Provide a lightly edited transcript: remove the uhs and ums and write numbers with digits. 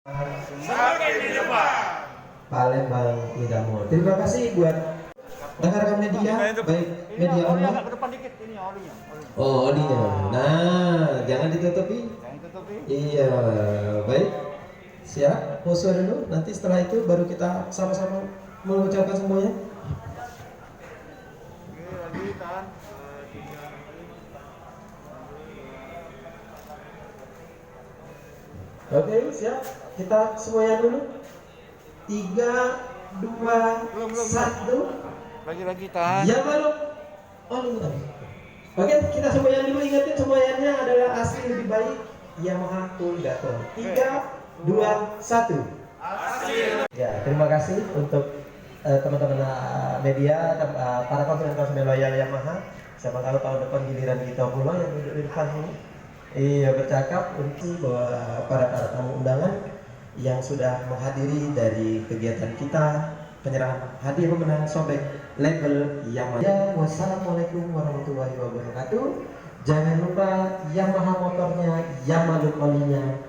Semakin di depan. Palembang Indamur. Terima kasih buat rekan-rekan media, baik media online. Ke depan dikit ini olinya. Oh, olinya. Nah, jangan ditutupi. Jangan tutupi. Iya, baik. Siap, pose dulu. Nanti setelah itu baru kita sama-sama mengucapkan semuanya. Oke, lagi tahan. Oke, siap. Kita semuanya dulu. 3, 2, 1. Lagi tahan. Ya malu. Oh, enggak. Oke, kita semuanya dulu, ingatin semuanya adalah asli lebih baik Yamaha Fulgator. 3, 2, 1. Hasil. Ya, terima kasih untuk teman-teman media, para konsumen loyal Yamaha. Siapa tahu tahun depan giliran kita pula yang duduk di depan ini. Iya, bercakap untuk bahwa para tamu undangan yang sudah menghadiri dari kegiatan kita penyerahan hadiah pemenang sobek label Yamaha. Ya, wassalamualaikum warahmatullahi wabarakatuh. Jangan lupa Yamaha motornya, Yamaha olinya,